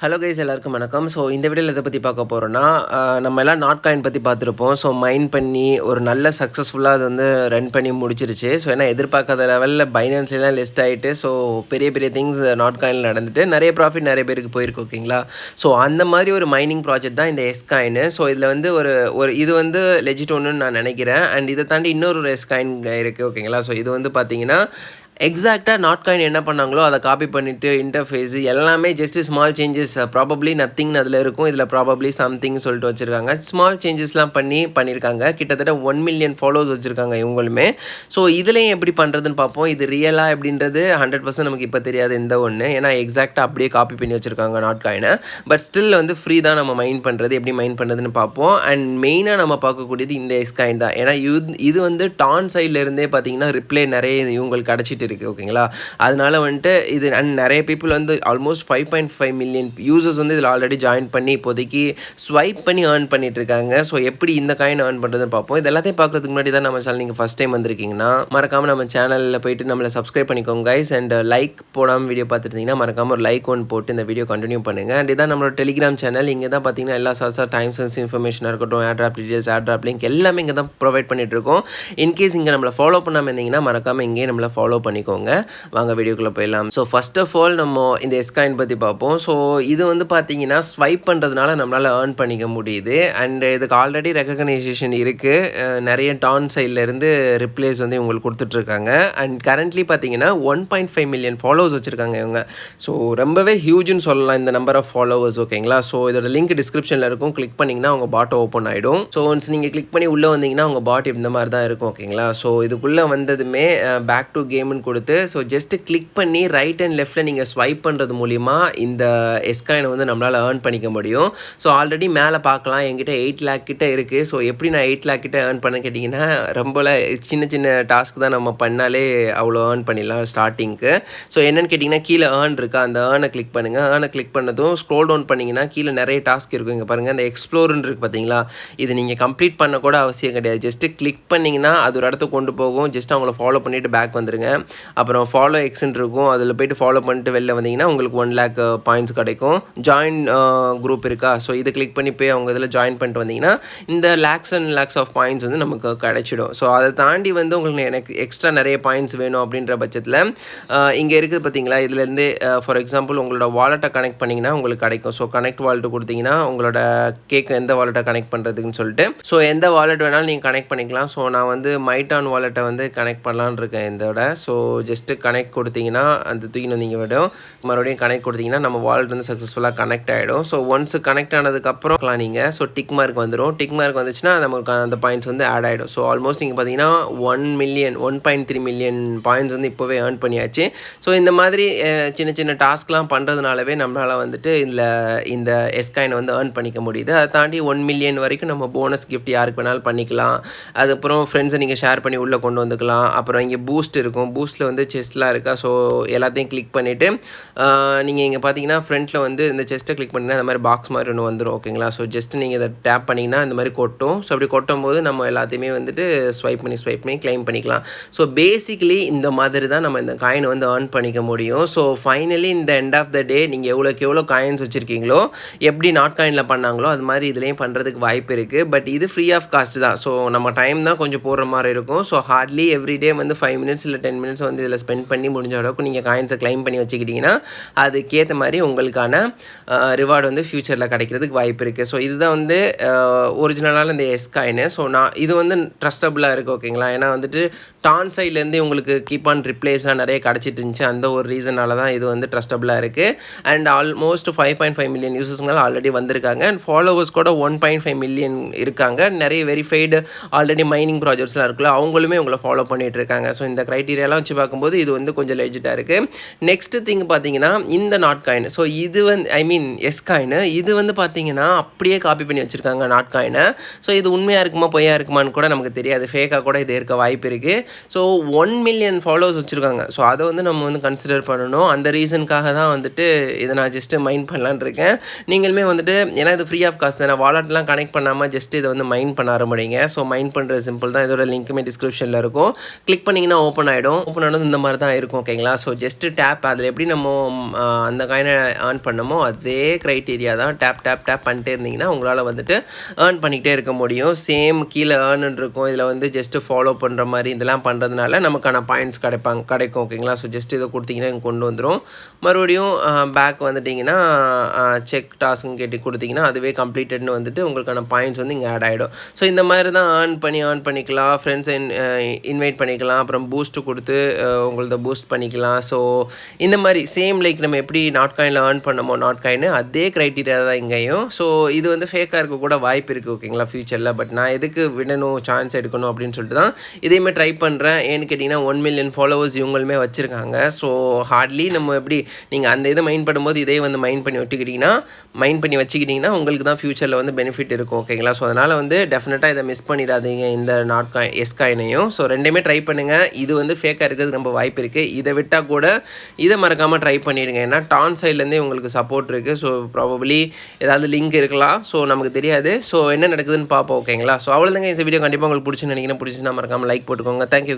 Hello guys எல்லாருக்கும் வணக்கம். So இந்த வீடியோவில் எதை பற்றி பார்க்க போகிறோன்னா, நம்ம எல்லாம் நாட் காயின் பற்றி பார்த்துருப்போம். ஸோ மைன் பண்ணி ஒரு நல்ல சக்ஸஸ்ஃபுல்லாக அது வந்து ரன் பண்ணி முடிச்சிருச்சு. ஸோ ஏன்னா எதிர்பார்க்காத லெவலில் பைனான்ஸ்லாம் லிஸ்ட் ஆகிட்டு, ஸோ பெரிய பெரிய திங்ஸ் நாட் காயினில் நடந்துட்டு நிறைய ப்ராஃபிட் நிறைய பேருக்கு போயிருக்கு. ஓகேங்களா? ஸோ அந்த மாதிரி ஒரு மைனிங் ப்ராஜெக்ட் தான் இந்த எஸ் காயின். ஸோ இதில் வந்து ஒரு இது வந்து லெஜிட் ஒன்றுன்னு நான் நினைக்கிறேன். அண்ட் இதை தாண்டி இன்னொரு எஸ் காயின் இருக்குது. ஓகேங்களா? ஸோ இது வந்து பார்த்தீங்கன்னா எக்ஸாக்டாக நாட் காயின் என்ன பண்ணாங்களோ அதை காப்பி பண்ணிவிட்டு இன்டர்ஃபேஸ் எல்லாமே ஜஸ்ட் ஸ்மால் சேஞ்சஸ், ப்ராபப்ளி நத்திங்னு அதில் இருக்கும். இதில் ப்ராபப்ளி சம்திங் சொல்லிட்டு வச்சுருக்காங்க. ஸ்மால் சேஞ்சஸ்லாம் பண்ணியிருக்காங்க. கிட்டத்தட்ட 1 மில்லியன் ஃபாலோவர்ஸ் வச்சுருக்காங்க இவங்களுமே. ஸோ இதுலேயும் எப்படி பண்ணுறதுன்னு பார்ப்போம். இது ரியலாக எப்படின்றது 100% நமக்கு இப்போ தெரியாது இந்த ஒன்று. ஏன்னா எக்ஸாக்டாக அப்படியே காப்பி பண்ணி வச்சுருக்காங்க நாட் காயினை. பட் ஸ்டில் வந்து ஃப்ரீ தான். நம்ம மைண்ட் பண்ணுறது எப்படி மைண்ட் பண்ணுறதுன்னு பார்ப்போம். அண்ட் மெயினாக நம்ம பார்க்கக்கூடியது இந்த எஸ் காயின் தான். ஏன்னா இது வந்து டான் சைட்லேருந்தே பார்த்தீங்கன்னா ரிப்ளே நிறைய இவங்களுக்கு கிடச்சிட்டு இருக்குது. ஓகேங்களா? அதனால வந்துட்டு இது அண்ட் நிறைய பீப்புள் வந்து ஆல்மோஸ்ட் 5.5 மில்லியன் யூசர்ஸ் வந்து இதில் ஆல்ரெடி ஜாயின் பண்ணி இப்போதைக்கு ஸ்வைப் பண்ணி ஏர்ன் பண்ணிட்டு இருக்காங்க. ஸோ எப்படி இந்த காயின் ஏர்ன் பண்ணுறதுன்னு பார்ப்போம். இது எல்லாத்தையும் பார்க்குறதுக்கு முன்னாடி தான் நம்ம சேனல் நீங்கள் ஃபஸ்ட் டைம் வந்திருக்கீங்கன்னா மறக்காமல் நம்ம சேனலில் போயிட்டு நம்மளை சப்ஸ்கிரைப் பண்ணிக்கோங்க கைஸ். அண்ட் லைக் போடாமல் வீடியோ பார்த்துருந்தீங்கன்னா மறக்காமல் ஒரு லைக் ஒன்று போட்டு இந்த வீடியோ கண்டினியூ பண்ணுங்கள். அண்ட் இதான் நம்மளோட டெலிகிராம் சேனல். இங்கே தான் பார்த்தீங்கன்னா எல்லா டைம் சென்ஸ் இன்ஃபர்மேஷனாக இருக்கட்டும், ஏர்ட்ராப் டீடைல்ஸ், ஏர்ட்ராப் லிங்க் எல்லாமே இங்கே தான் ப்ரொவைட் பண்ணிட்டு இருக்கோம். இன்கேஸ் இங்கே நம்மளை ஃபாலோ பண்ணாமல் இருந்தீங்கன்னா மறக்காமல் இங்கேயே நம்மளை ஃபாலோ பண்ணிக்கோங்க. வாங்க வீடியோக்குள்ளே போயிடலாம். ஸோ ஃபர்ஸ்ட் ஆஃப் ஆல் நம்ம இந்த எஸ் காயின் பற்றி பார்ப்போம். ஸோ இது வந்து பார்த்தீங்கன்னா ஸ்வைப் பண்ணுறதுனால நம்மளால் ஏர்ன் பண்ணிக்க முடியுது. அண்ட் இதுக்கு ஆல்ரெடி ரெகக்னைசேஷன் இருக்குது. நிறைய டான் சைட்லேருந்து ரிப்ளேஸ் வந்து இவங்களுக்கு கொடுத்துட்ருக்காங்க. அண்ட் கரண்ட்லி பார்த்தீங்கன்னா 1.5 மில்லியன் ஃபாலோவர்ஸ் வச்சுருக்காங்க இவங்க. ஸோ ரொம்பவே ஹியூஜ்னு சொல்லலாம் இந்த நம்பர் ஆஃப் ஃபாலோவர்ஸ். ஓகேங்களா? ஸோ இதோட லிங்க் டிஸ்கிரிப்ஷனில் இருக்கும். கிளிக் பண்ணிங்கன்னா உங்கள் பாட் ஓப்பன் ஆகிடும். ஸோ ஒன்ஸ் நீங்கள் கிளிக் பண்ணி உள்ளே வந்தீங்கன்னா உங்கள் பாட் இந்த மாதிரி தான் இருக்கும். ஓகேங்களா? ஸோ இதுக்குள்ளே வந்ததுமே பேக் டு கேம்னு கொடுத்து ஸோ ஜஸ்ட்டு கிளிக் பண்ணி ரைட் அண்ட் லெஃப்ட்டில் நீங்கள் ஸ்வைப் பண்ணுறது மூலிமா இந்த எஸ் காயினை வந்து நம்மளால் ஏர்ன் பண்ணிக்க முடியும். ஸோ ஆல்ரெடி மேலே பார்க்கலாம் என்கிட்ட 8 லேக் கிட்ட இருக்குது. ஸோ எப்படி நான் 8 லேக் கிட்ட ஏர்ன் பண்ண கேட்டிங்கன்னா ரொம்ப சின்ன சின்ன டாஸ்க் தான் நம்ம பண்ணாலே அவ்வளோ ஏர்ன் பண்ணிடலாம் ஸ்டார்டிங்க்கு. ஸோ என்னென்னு கேட்டிங்கன்னா கீழே ஏர்ன் இருக்கா, அந்த ஏர்னை கிளிக் பண்ணுங்கள். ஏர்னை கிளிக் பண்ணதும் ஸ்க்ரோல் டவுன் பண்ணிங்கன்னா கீழே நிறைய டாஸ்க் இருக்கும். இங்கே பாருங்கள், அந்த எக்ஸ்ப்ளோர்னு இருக்குது பார்த்தீங்களா? இது நீங்கள் கம்ப்ளீட் பண்ண கூட அவசியம் கிடையாது. ஜஸ்ட்டு கிளிக் பண்ணிங்கன்னா அது ஒரு இடத்துக்கு கொண்டு போகும். ஜஸ்ட் அவங்கள ஃபாலோ பண்ணிவிட்டு பேக் வந்துடுங்க. அப்புறம் ஃபாலோ எக்ஸ்ன்னு இருக்கும். அதில் போய்ட்டு ஃபாலோ பண்ணிட்டு வெளில வந்தீங்கன்னா உங்களுக்கு 1 லேக் பாயிண்ட்ஸ் கிடைக்கும். ஜாயின் குரூப் இருக்கா? ஸோ இதை கிளிக் பண்ணி போய் அவங்க இதில் ஜாயின் பண்ணிட்டு வந்தீங்கன்னா இந்த lakhs and lakhs of points வந்து நமக்கு கிடைச்சிடும். ஸோ அதை தாண்டி வந்து உங்களுக்கு எனக்கு எக்ஸ்ட்ரா நிறைய பாயிண்ட்ஸ் வேணும் அப்படின்ற பட்சத்தில் இங்கே இருக்குது பார்த்தீங்களா? இதுலேருந்து ஃபார் எக்ஸாம்பிள் உங்களோட வாலெட்டை கனெக்ட் பண்ணிங்கன்னா உங்களுக்கு கிடைக்கும். ஸோ கனெக்ட் வாலெட்டு கொடுத்தீங்கன்னா உங்களோட எந்த வாலெட்டை கனெக்ட் பண்ணுறதுக்குன்னு சொல்லிட்டு ஸோ எந்த வாலெட் வேணாலும் நீங்கள் கனெக்ட் பண்ணிக்கலாம். ஸோ நான் வந்து மைட்டான் வாலெட்டை வந்து கனெக்ட் பண்ணலான்னு இருக்கேன் இதோட. ஸோ ஜஸ்ட்டு கனெக்ட் கொடுத்தீங்கன்னா அந்த தூக்கின்னு வந்தீங்க விடும். மறுபடியும் கனெக்ட் கொடுத்தீங்கன்னா நம்ம வாலெட் வந்து சக்ஸஸ்ஃபுல்லாக கனெக்ட் ஆகிடும். ஸோ ஒன்ஸ் கனெக்ட் ஆனதுக்கப்புறம் நீங்கள் ஸோ டிக் மார்க் வந்துடும். டிக் மார்க் வந்துச்சுன்னா நமக்கு அந்த பாயிண்ட்ஸ் வந்து ஆட் ஆகிடும். ஸோ ஆல்மோஸ்ட் நீங்கள் பார்த்தீங்கன்னா 1.3 மில்லியன் பாயிண்ட்ஸ் வந்து இப்போவே ஏர்ன் பண்ணியாச்சு. ஸோ இந்த மாதிரி சின்ன சின்ன டாஸ்க்லாம் பண்ணுறதுனாலவே நம்மளால் வந்துட்டு இந்த எஸ் காயினை வந்து ஏர்ன் பண்ணிக்க முடியுது. அதை தாண்டி 1 மில்லியன் வரைக்கும் நம்ம போனஸ் கிஃப்ட் யாருக்கு வேணாலும் பண்ணிக்கலாம். அதுக்கப்புறம் ஃப்ரெண்ட்ஸை நீங்கள் ஷேர் பண்ணி உள்ளே கொண்டு வந்துக்கலாம். அப்புறம் இங்கே பூஸ்ட் இருக்கும். பூஸ்ட்டில் வந்து செஸ்ட்லாம் இருக்கா? ஸோ எல்லாத்தையும் கிளிக் பண்ணிவிட்டு நீங்கள் இங்கே பார்த்தீங்கன்னா ஃப்ரண்ட்டில் வந்து இந்த செஸ்ட்டை கிளிக் பண்ணிங்கன்னா இந்த மாதிரி பாக்ஸ் மாதிரி ஒன்று வந்துடும். ஓகேங்களா? ஸோ ஜஸ்ட் நீங்கள் இதை டேப் பண்ணிங்கன்னா இந்த மாதிரி கொட்டும். ஸோ அப்படி கொட்டும் போது நம்ம எல்லாத்தையுமே வந்துட்டு ஸ்வைப் பண்ணி கிளைம் பண்ணிக்கலாம். ஸோ பேசிக்கலி இந்த மாதிரி தான் நம்ம இந்த காயினை வந்து ஏர்ன் பண்ணிக்க முடியும். ஸோ ஃபைனலி இந்த எண்ட் ஆஃப் த டே நீங்கள் எவ்வளோ காயின்ஸ் வச்சுருக்கீங்களோ, எப்படி நாட் காயினில் பண்ணாங்களோ அது மாதிரி இதுலேயும் பண்ணுறதுக்கு வாய்ப்பு இருக்குது. பட் இது ஃப்ரீ ஆஃப் காஸ்ட் தான். ஸோ நம்ம டைம் தான் கொஞ்சம் போடுற மாதிரி இருக்கும். ஸோ ஹார்ட்லி எவ்ரிடே வந்து 5 மினிட்ஸ் இல்லை 10 மினிட்ஸ் வந்து இதில் ஸ்பெண்ட் பண்ணி முடிஞ்ச அளவுக்கு நீங்கள் காயின்ஸை கிளைம் பண்ணி வச்சுக்கிட்டிங்கன்னா அதுக்கேற்ற மாதிரி உங்களுக்கான ரிவார்டு வந்து ஃப்யூச்சரில் கிடைக்கிறதுக்கு வாய்ப்பு இருக்குது. ஸோ இதுதான் வந்து ஒரிஜினலான இந்த எஸ் காயின். ஸோ இது வந்து ட்ரஸ்டபுளாக இருக்குது. ஓகேங்களா? ஏன்னா வந்துட்டு டான் சைட்லேருந்து உங்களுக்கு கீப் ஆன் ரிப்ளேஸ்லாம் நிறைய கிடச்சிட்டு இருந்துச்சு. அந்த ஒரு ரீசனால தான் இது வந்து ட்ரஸ்டபுளாக இருக்குது. அண்ட் ஆல்மோஸ்ட் 5.5 மில்லியன் யூசர்ஸ்கள் ஆல்ரெடி வந்திருக்காங்க. அண்ட் ஃபாலோவர்ஸ் கூட 1.5 மில்லியன் இருக்காங்க. நிறைய வெரிஃபைடு ஆல்ரெடி மைனிங் ப்ராஜெக்ட்ஸ்லாம் இருக்குல்ல, அவங்களுமே உங்களை ஃபாலோ பண்ணிகிட்டு இருக்காங்க. ஸோ இந்த க்ரைட்டீரியாலாம் வச்சு பார்க்கும்போது இது வந்து கொஞ்சம் லெஜிட்டாக இருக்குது. நெக்ஸ்ட்டு திங் பார்த்தீங்கன்னா இந்த நாட் காயின். ஸோ இது வந்து எஸ் காயின். இது வந்து பார்த்தீங்கன்னா அப்படியே காப்பி பண்ணி வச்சுருக்காங்க நாட் காயினை. ஸோ இது உண்மையாக இருக்குமா பொய்யா இருக்குமான்னு கூட நமக்கு தெரியாது. ஃபேக்காக கூட இது இருக்க வாய்ப்பு இருக்குது. ஸோ 1 மில்லியன் ஃபாலோவர்ஸ் வச்சுருக்காங்க. ஸோ அதை வந்து நம்ம வந்து கன்சிடர் பண்ணணும். அந்த ரீசனுக்காக தான் வந்துட்டு இதை நான் ஜஸ்ட்டு மைண்ட் பண்ணலான்னு இருக்கேன். நீங்களுமே வந்துட்டு ஏன்னா இது ஃப்ரீ ஆஃப் காஸ்ட் தான். வாலெட்லாம் கனெக்ட் பண்ணாமல் ஜஸ்ட் இதை வந்து மைண்ட் பண்ண ஆரம்பிங்க. ஸோ மைண்ட் பண்ணுறது சிம்பிள் தான். இதோட லிங்க்குமே டிஸ்கிரிப்ஷனில் இருக்கும். கிளிக் பண்ணிங்கன்னா ஓப்பன் பண்ணணும் இந்த மாதிரி தான் இருக்கும் ஓகேங்களா. ஸோ ஜஸ்ட்டு டேப் அதில் எப்படி நம்ம அந்த காயினை ஏர்ன் பண்ணமோ அதே க்ரைட்டீரியா தான். டேப் டேப் டேப் பண்ணிட்டே இருந்தீங்கன்னா உங்களால் வந்துட்டு ஏர்ன் பண்ணிக்கிட்டே இருக்க முடியும். சேம் கீழே ஏர்ன் இருக்கும். இதில் வந்து ஜஸ்ட்டு ஃபாலோ பண்ணுற மாதிரி இதெல்லாம் பண்ணுறதுனால நமக்கான பாயிண்ட்ஸ் கிடைக்கும் ஓகேங்களா. ஸோ ஜஸ்ட் இதை கொடுத்தீங்கன்னா இங்கே கொண்டு வந்துடும். மறுபடியும் பேக் வந்துட்டிங்கன்னா செக் டாஸ்க்னு கேட்டு கொடுத்தீங்கன்னா அதுவே கம்ப்ளீட்டட்னு வந்துட்டு உங்களுக்கான பாயிண்ட்ஸ் வந்து இங்கே ஆட் ஆகிடும். ஸோ இந்த மாதிரி தான் ஏர்ன் பண்ணிக்கலாம். ஃப்ரெண்ட்ஸை இன்வைட் பண்ணிக்கலாம். அப்புறம் பூஸ்ட்டு கொடுத்து உங்களது பூஸ்ட் பண்ணிக்கலாம். ஸோ இந்த மாதிரி சேம் லைக் நம்ம எப்படி நாட் காயினில் ஏர்ன் பண்ணமோ நாட் காயின் அதே க்ரைட்டீரியா தான் இங்கேயும். ஸோ இது வந்து ஃபேக்காக இருக்க கூட வாய்ப்பு இருக்குது ஓகேங்களா ஃப்யூச்சரில். பட் நான் எதுக்கு விடணும் சான்ஸ் எடுக்கணும் அப்படின்னு சொல்லிட்டு தான் இதையுமே ட்ரை பண்ணுறேன். ஏன்னு கேட்டிங்கன்னா 1 மில்லியன் ஃபாலோவர்ஸ் இவங்களுமே வச்சுருக்காங்க. ஸோ ஹார்ட்லி நம்ம எப்படி நீங்கள் அந்த இதை மைண்ட் பண்ணும்போது இதே வந்து மைண்ட் பண்ணி வச்சுக்கிட்டிங்கன்னா உங்களுக்கு தான் ஃப்யூச்சரில் வந்து பெனிஃபிட் இருக்கும் ஓகேங்களா. ஸோ அதனால் வந்து டெஃபினட்டாக இதை மிஸ் பண்ணிடாதீங்க இந்த நாட் காயின் எஸ் காயினையும். ஸோ ரெண்டுமே ட்ரை பண்ணுங்கள். இது வந்து ஃபேக்காக இருக்கிறது ரொம்ப வாய்ப்பு இருக்குது. இதை விட்டால் கூட இதை மறக்காமல் ட்ரை பண்ணிடுங்க. ஏன்னா டான் சைட்லேருந்தே உங்களுக்கு சப்போர்ட் இருக்குது. ஸோ ப்ராபபிளி ஏதாவது லிங்க் இருக்கலாம். ஸோ நமக்கு தெரியாது. ஸோ என்ன நடக்குதுன்னு பார்ப்போம் ஓகேங்களா. ஸோ அவ்வளோதாங்க இந்த வீடியோ. கண்டிப்பாக உங்களுக்கு பிடிச்சுன்னு நினைக்கிறேன். பிடிச்சுன்னா மறக்காமல் லைக் போட்டுக்கோங்க. தேங்க்யூ.